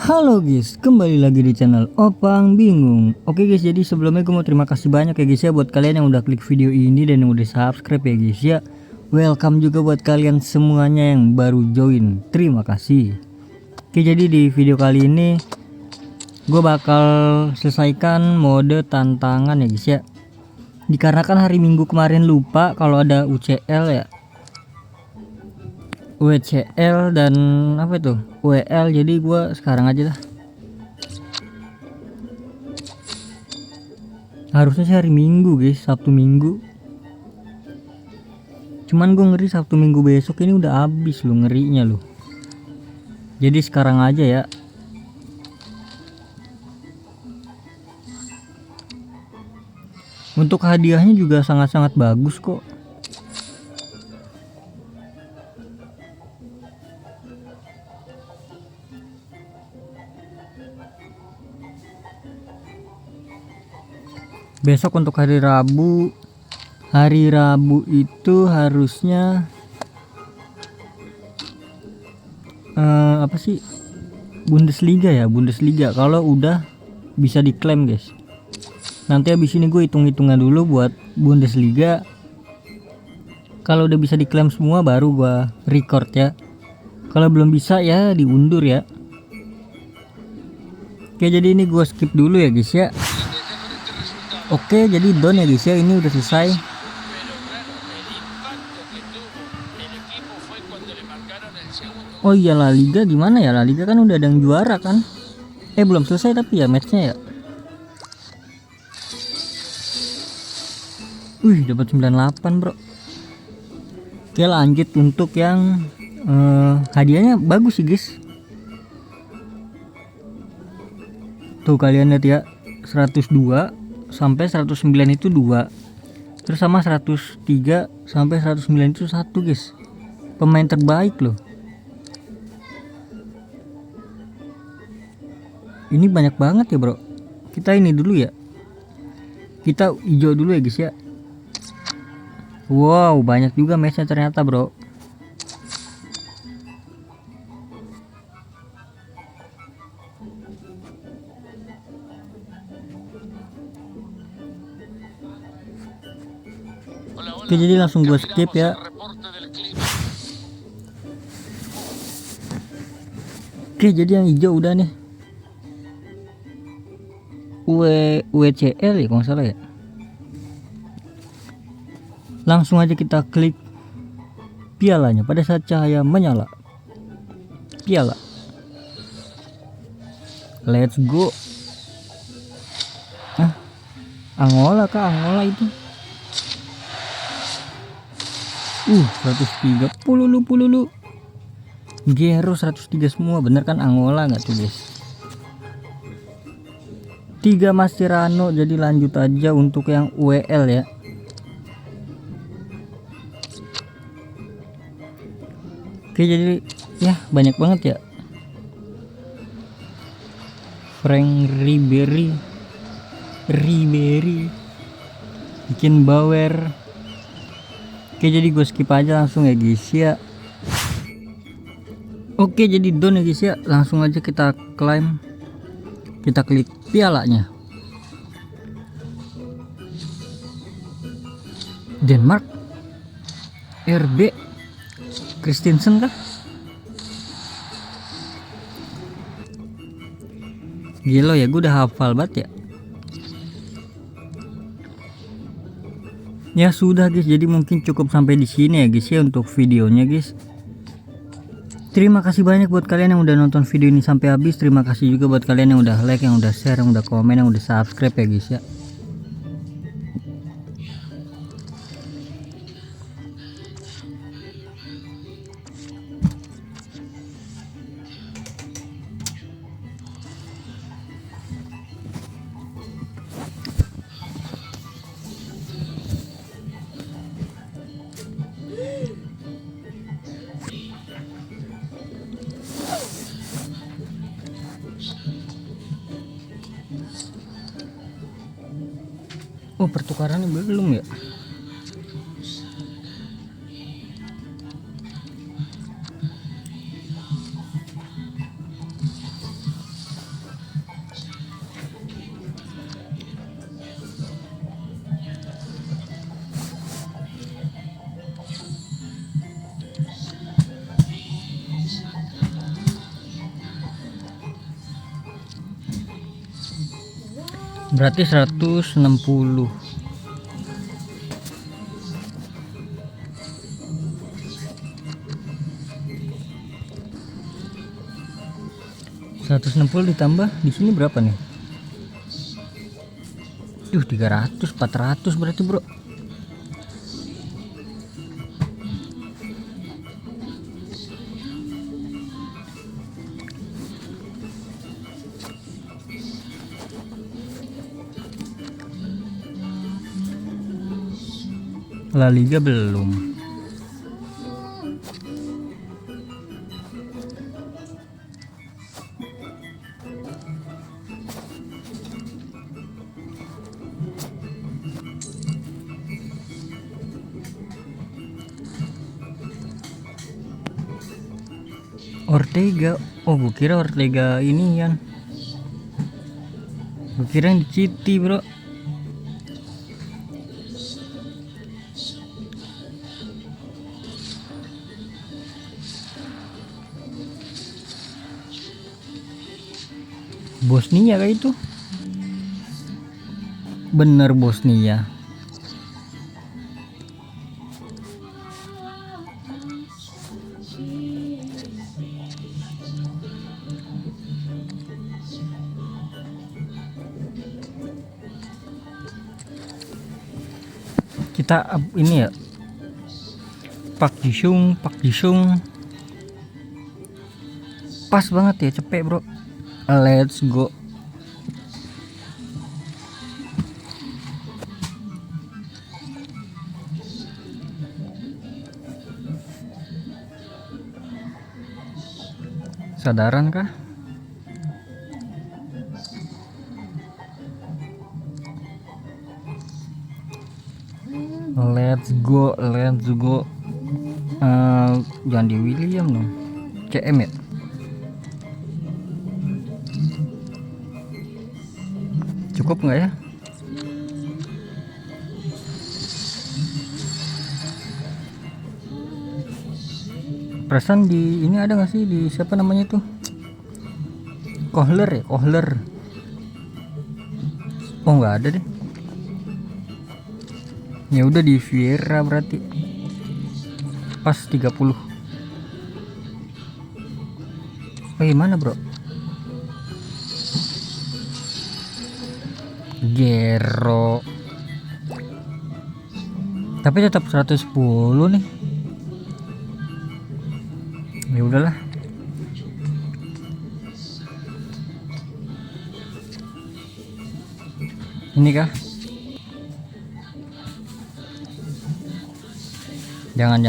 Halo guys, kembali lagi di channel Opang Bingung. Oke guys, jadi sebelumnya gue mau terima kasih banyak ya guys ya buat kalian yang udah klik video ini dan yang udah subscribe ya guys ya. Welcome juga buat kalian semuanya yang baru join. Terima kasih. Oke, jadi di video kali ini gue bakal selesaikan mode tantangan ya guys ya. Dikarenakan hari Minggu kemarin lupa kalau ada UCL ya. WCL dan apa itu WL, jadi gua sekarang aja lah. Harusnya sih hari Minggu guys, Sabtu Minggu, cuman gue ngeri Sabtu Minggu besok ini udah habis lo, ngerinya lo. Jadi sekarang aja ya. Untuk hadiahnya juga sangat-sangat bagus kok. Besok untuk hari Rabu itu harusnya apa sih, Bundesliga ya, Bundesliga kalau udah bisa diklaim guys. Nanti habis ini gue hitung-hitungan dulu buat Bundesliga. Kalau udah bisa diklaim semua baru gue record ya. Kalau belum bisa ya diundur ya. Oke, jadi ini gue skip dulu ya guys ya. Oke, jadi down ya guys ya, ini udah selesai. Oh iya, La Liga gimana ya? La Liga kan udah ada yang juara kan? Belum selesai tapi ya matchnya ya. Wih, dapat 98 bro. Oke, lanjut untuk yang hadiahnya bagus sih guys. Tuh kalian lihat ya, 102 sampai 109 itu 2. Terus sama 103 sampai 109 itu 1 guys. Pemain terbaik loh. Ini banyak banget ya bro. Kita ini dulu ya. Kita hijau dulu ya guys ya. Wow, banyak juga matchnya ternyata bro. Oke, jadi langsung gue skip ya. Oke, jadi yang hijau udah nih. WCL ya kalau nggak salah ya. Langsung aja kita klik pialanya pada saat cahaya menyala. Piala. Let's go. Angola kah? Angola itu. 130 lu. Gero 103 semua, bener kan Angola nggak tuh guys? 3 Mascherano, jadi lanjut aja untuk yang WL ya. Oke, jadi ya banyak banget ya. Frank Ribery, bikin Bauer. Oke, jadi gue skip aja langsung ya guys ya. Oke, jadi down ya guys ya, langsung aja kita klaim. Kita klik pialanya. Denmark, RB Christensen kah? Gila ya, gue udah hafal banget ya. Ya sudah guys, jadi mungkin cukup sampai di sini ya guys ya untuk videonya guys. Terima kasih banyak buat kalian yang udah nonton video ini sampai habis. Terima kasih juga buat kalian yang udah like, yang udah share, yang udah komen, yang udah subscribe ya guys ya. Oh, pertukarannya belum ya? Berarti 160. Ditambah di sini berapa nih? 300, 400 berarti bro. La Liga belum. Ortega, oh gue kira Ortega ini kan, gue kira yang di City bro. Bosnia kayak itu, bener Bosnia. Kita ini ya, Pak Jisung pas banget ya, cepet bro. Let's go. Sadaran kah? Let's go. Jangan di William dong, CM ya. Cukup nggak ya? Perasaan di ini ada nggak sih, di siapa namanya tuh, Kohler. Oh nggak ada deh. Ya udah di Vieira berarti pas 30. Mana bro? Gero. Tapi tetap 110 nih. Ya udahlah. Ini kah? Jangan.